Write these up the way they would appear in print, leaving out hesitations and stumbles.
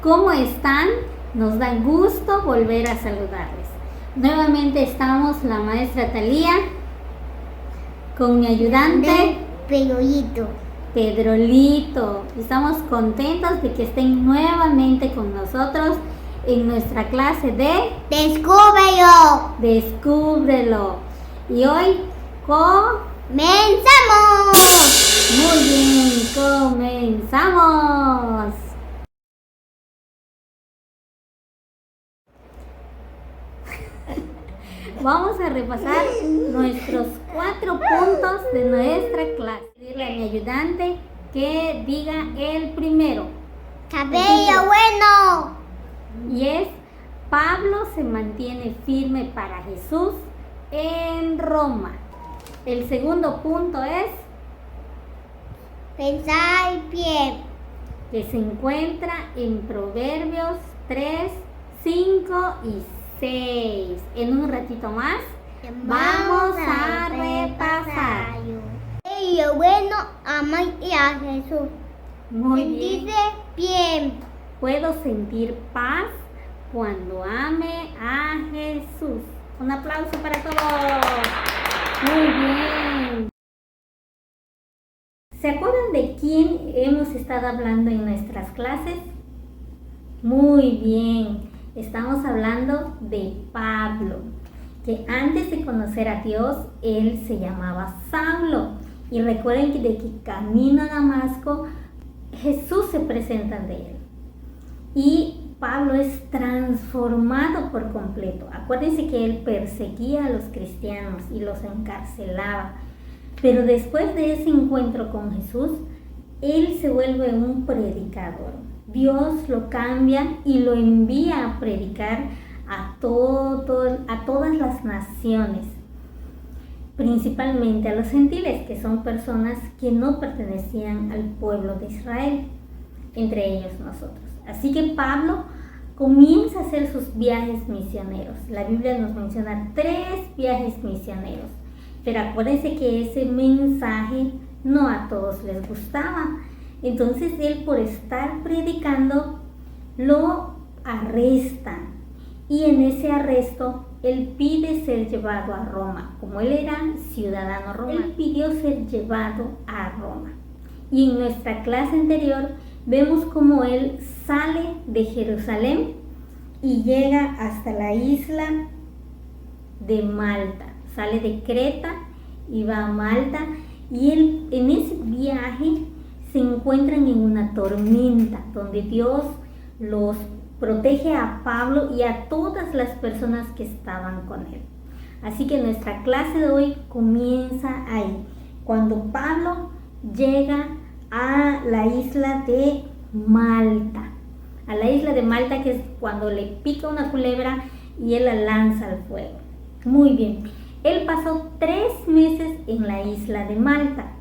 ¿Cómo están? Nos da gusto volver a saludarles. Nuevamente estamos la maestra Talía con mi ayudante Pedrolito. Estamos contentos de que estén nuevamente con nosotros en nuestra clase de Descúbrelo. Y hoy comenzamos. Muy bien, comenzamos. Vamos a repasar nuestros 4 puntos de nuestra clase. Pedirle a mi ayudante que diga el primero. Cabello bueno. Y es: Pablo se mantiene firme para Jesús en Roma. El segundo punto es Pensar bien. que se encuentra en Proverbios 3, 5 y 6. En un ratito más vamos a repasar. Cabello bueno, ama y a Jesús. Muy bien. Sentirse bien. Puedo sentir paz cuando ame a Jesús. Un aplauso para todos. Muy bien. ¿Se acuerdan de quién hemos estado hablando en nuestras clases? Muy bien. Estamos hablando de Pablo, que antes de conocer a Dios, él se llamaba Saulo. Y recuerden que de que camino a Damasco, Jesús se presenta ante él. Y Pablo es transformado por completo. Acuérdense que él perseguía a los cristianos y los encarcelaba. Pero después de ese encuentro con Jesús, él se vuelve un predicador. Dios lo cambia y lo envía a predicar a todas las naciones, principalmente a los gentiles, que son personas que no pertenecían al pueblo de Israel, entre ellos nosotros. Así que Pablo comienza a hacer sus viajes misioneros. La Biblia nos menciona 3 viajes misioneros, pero acuérdense que ese mensaje no a todos les gustaba. Entonces él, por estar predicando, lo arrestan, y en ese arresto él pide ser llevado a Roma. Como él era ciudadano romano, él pidió ser llevado a Roma. Y en nuestra clase anterior vemos cómo él sale de Jerusalén y llega hasta la isla de Malta. Sale de Creta y va a Malta, y él en ese viaje se encuentran en una tormenta donde Dios los protege a Pablo y a todas las personas que estaban con él. Así que nuestra clase de hoy comienza ahí, cuando Pablo llega a la isla de Malta. A la isla de Malta, que es cuando le pica una culebra y él la lanza al fuego. Muy bien, él pasó 3 meses en la isla de Malta,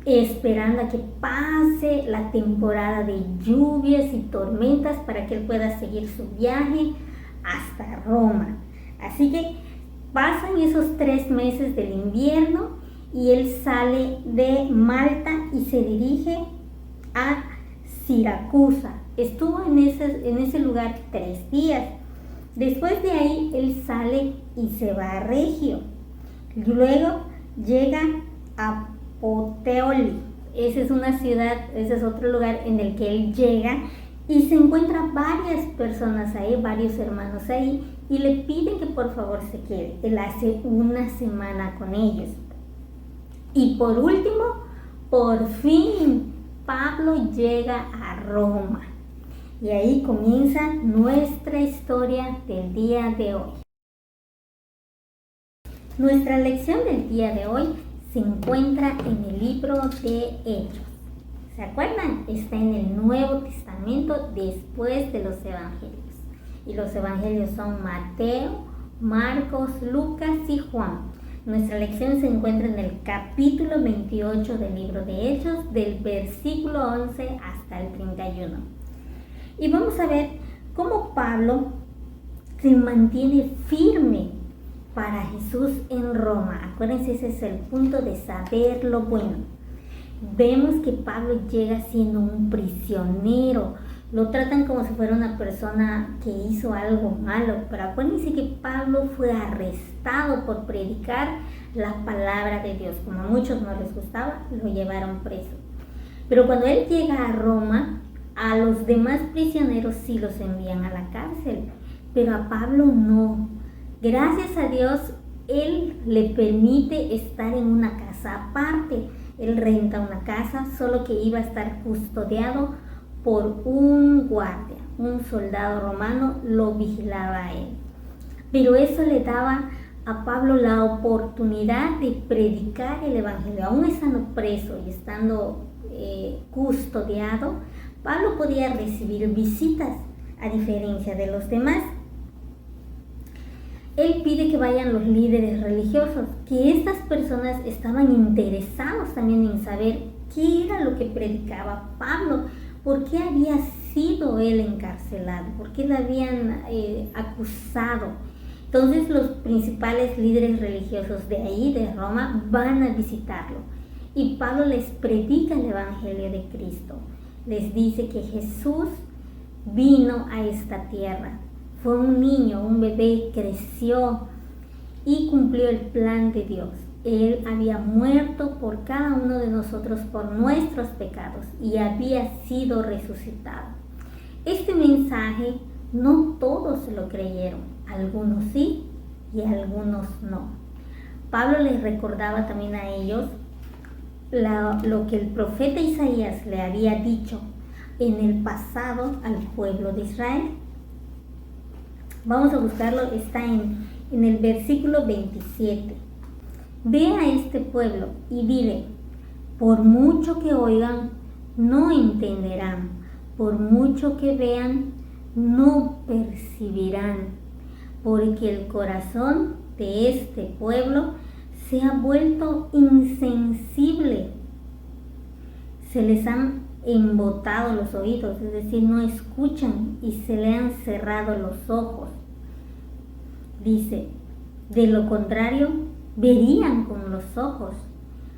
esperando a que pase la temporada de lluvias y tormentas para que él pueda seguir su viaje hasta Roma. Así que pasan esos 3 meses del invierno y él sale de Malta y se dirige a Siracusa. Estuvo en ese lugar 3 días. Después de ahí él sale y se va a Regio. Luego llega a Puteoli. Esa es una ciudad, ese es otro lugar en el que él llega y se encuentra varias personas ahí, varios hermanos ahí, y le piden que por favor se quede. Él hace una semana con ellos. Y por último, por fin, Pablo llega a Roma. Y ahí comienza nuestra historia del día de hoy. Nuestra lección del día de hoy se encuentra en el libro de Hechos. ¿Se acuerdan? Está en el Nuevo Testamento después de los Evangelios. Y los Evangelios son Mateo, Marcos, Lucas y Juan. Nuestra lección se encuentra en el capítulo 28 del libro de Hechos, del versículo 11 hasta el 31. Y vamos a ver cómo Pablo se mantiene firme para Jesús en Roma. Acuérdense, ese es el punto de saber lo bueno. Vemos que Pablo llega siendo un prisionero, lo tratan como si fuera una persona que hizo algo malo, pero acuérdense que Pablo fue arrestado por predicar la palabra de Dios. Como a muchos no les gustaba, lo llevaron preso. Pero cuando él llega a Roma, a los demás prisioneros sí los envían a la cárcel, pero a Pablo no. Gracias a Dios, él le permite estar en una casa aparte. Él renta una casa, solo que iba a estar custodiado por un guardia, un soldado romano lo vigilaba a él. Pero eso le daba a Pablo la oportunidad de predicar el evangelio. Aún estando preso y estando custodiado, Pablo podía recibir visitas, a diferencia de los demás. Él pide que vayan los líderes religiosos, que estas personas estaban interesados también en saber qué era lo que predicaba Pablo, por qué había sido él encarcelado, por qué lo habían acusado. Entonces los principales líderes religiosos de ahí, de Roma, van a visitarlo. Y Pablo les predica el evangelio de Cristo. Les dice que Jesús vino a esta tierra. Fue un niño, un bebé, creció y cumplió el plan de Dios. Él había muerto por cada uno de nosotros por nuestros pecados y había sido resucitado. Este mensaje no todos lo creyeron, algunos sí y algunos no. Pablo les recordaba también a ellos lo que el profeta Isaías le había dicho en el pasado al pueblo de Israel. Vamos a buscarlo, está en el versículo 27. Ve a este pueblo y dile, por mucho que oigan, no entenderán, por mucho que vean, no percibirán, porque el corazón de este pueblo se ha vuelto insensible. Se les han embotado los oídos, es decir, no escuchan y se le han cerrado los ojos. Dice, de lo contrario, verían con los ojos,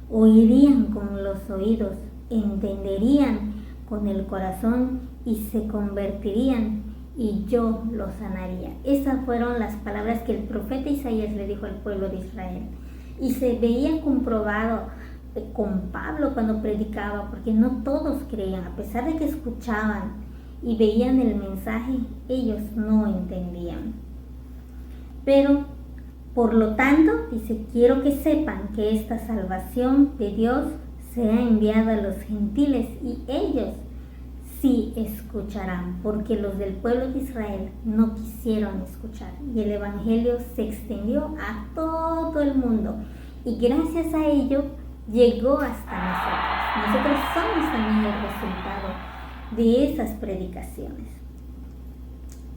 oirían con los oídos, entenderían con el corazón y se convertirían y yo los sanaría. Esas fueron las palabras que el profeta Isaías le dijo al pueblo de Israel. Y se veía comprobado con Pablo cuando predicaba, porque no todos creían, a pesar de que escuchaban y veían el mensaje, ellos no entendían. Pero, por lo tanto, dice, quiero que sepan que esta salvación de Dios se ha enviado a los gentiles y ellos sí escucharán, porque los del pueblo de Israel no quisieron escuchar y el evangelio se extendió a todo el mundo y gracias a ello llegó hasta nosotros. Nosotros somos también el resultado de esas predicaciones.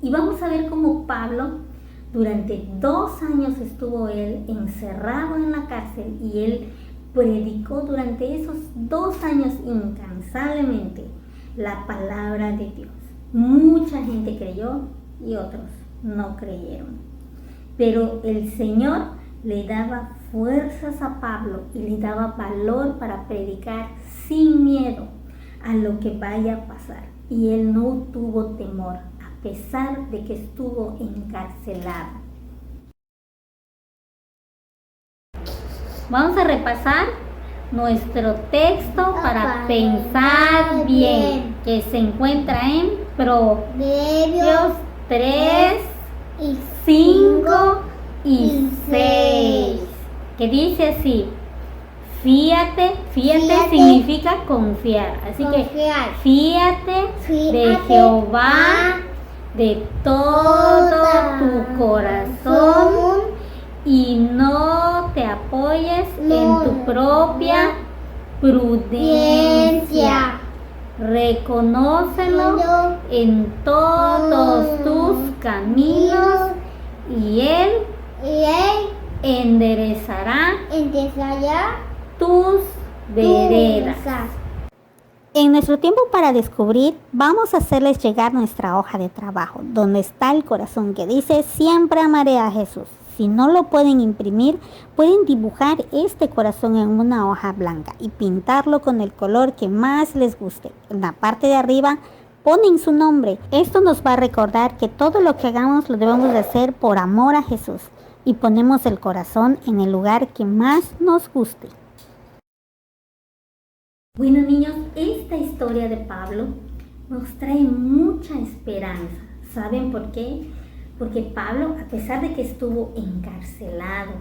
Y vamos a ver cómo Pablo durante 2 años estuvo él encerrado en la cárcel y él predicó durante esos 2 años incansablemente la palabra de Dios. Mucha gente creyó y otros no creyeron. Pero el Señor le daba fuerzas a Pablo y le daba valor para predicar sin miedo a lo que vaya a pasar. Y él no tuvo temor, a pesar de que estuvo encarcelado. Vamos a repasar nuestro texto para pensar bien, que se encuentra en Proverbios 3, 5 y 6, que dice así: fíate significa confiar, así que fíate de Jehová de todo tu corazón y no te apoyes en tu propia prudencia. Reconócelo en todos tus caminos y Él enderezará tus veredas. En nuestro tiempo para descubrir, vamos a hacerles llegar nuestra hoja de trabajo, donde está el corazón que dice: siempre amaré a Jesús. Si no lo pueden imprimir, pueden dibujar este corazón en una hoja blanca y pintarlo con el color que más les guste. En la parte de arriba ponen su nombre. Esto nos va a recordar que todo lo que hagamos lo debemos de hacer por amor a Jesús y ponemos el corazón en el lugar que más nos guste. Bueno, niños, esta historia de Pablo nos trae mucha esperanza. ¿Saben por qué? Porque Pablo, a pesar de que estuvo encarcelado,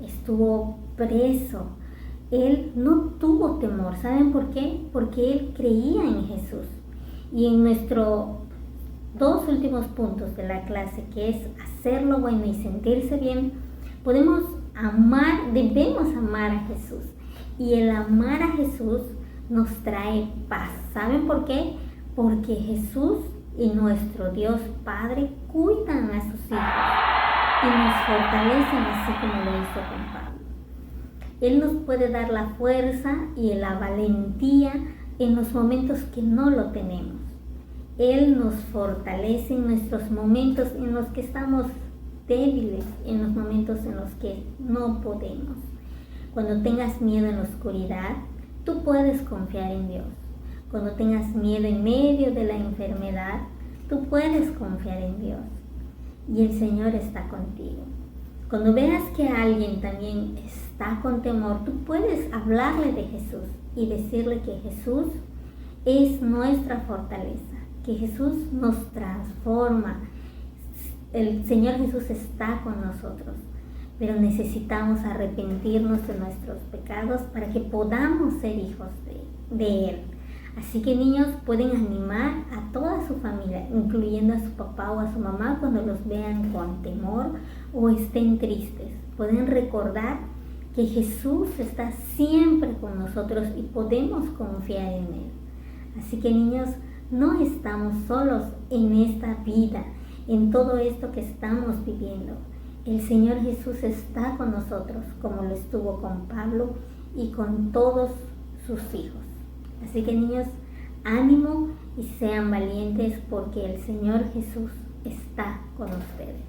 estuvo preso, él no tuvo temor. ¿Saben por qué? Porque él creía en Jesús. Y en nuestros 2 últimos puntos de la clase, que es hacer lo bueno y sentirse bien, debemos amar a Jesús. Y el amar a Jesús nos trae paz. ¿Saben por qué? Porque Jesús y nuestro Dios Padre cuidan a sus hijos y nos fortalecen así como lo hizo con Pablo. Él nos puede dar la fuerza y la valentía en los momentos que no lo tenemos. Él nos fortalece en nuestros momentos en los que estamos débiles, en los momentos en los que no podemos. Cuando tengas miedo en la oscuridad, tú puedes confiar en Dios. Cuando tengas miedo en medio de la enfermedad, tú puedes confiar en Dios. Y el Señor está contigo. Cuando veas que alguien también está con temor, tú puedes hablarle de Jesús y decirle que Jesús es nuestra fortaleza, que Jesús nos transforma. El Señor Jesús está con nosotros, pero necesitamos arrepentirnos de nuestros pecados para que podamos ser hijos de Él. Así que niños, pueden animar a toda su familia, incluyendo a su papá o a su mamá, cuando los vean con temor o estén tristes. Pueden recordar que Jesús está siempre con nosotros y podemos confiar en Él. Así que niños, no estamos solos en esta vida, en todo esto que estamos viviendo. El Señor Jesús está con nosotros, como lo estuvo con Pablo y con todos sus hijos. Así que niños, ánimo y sean valientes porque el Señor Jesús está con ustedes.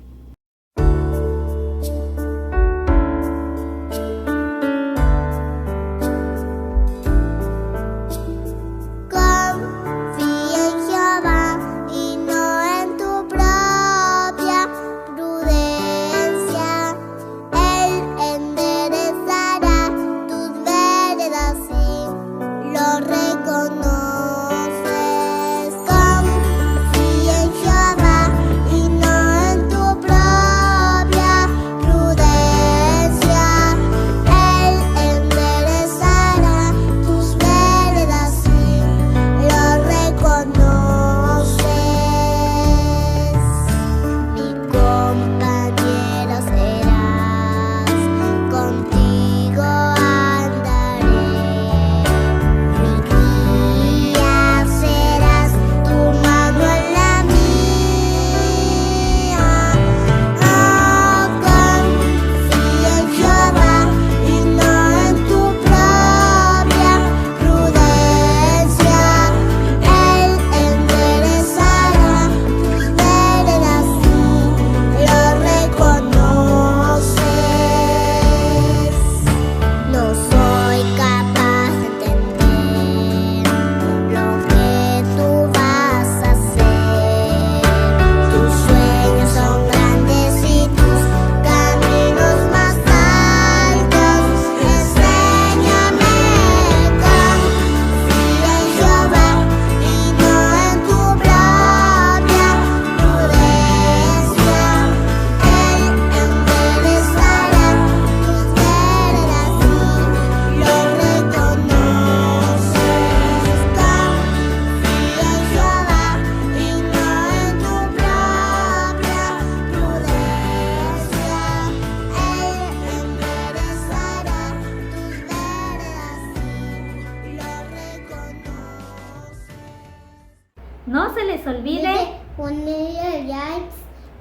No se les olvide ponerle likes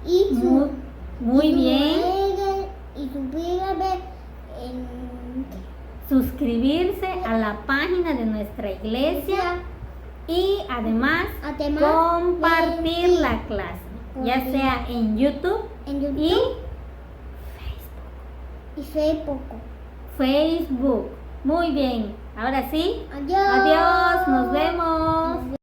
y muy bien y suscribirse a la página de nuestra iglesia y además compartir la clase, ya sea en YouTube y Facebook. Muy bien. Ahora sí. Adiós. Adiós. Nos vemos.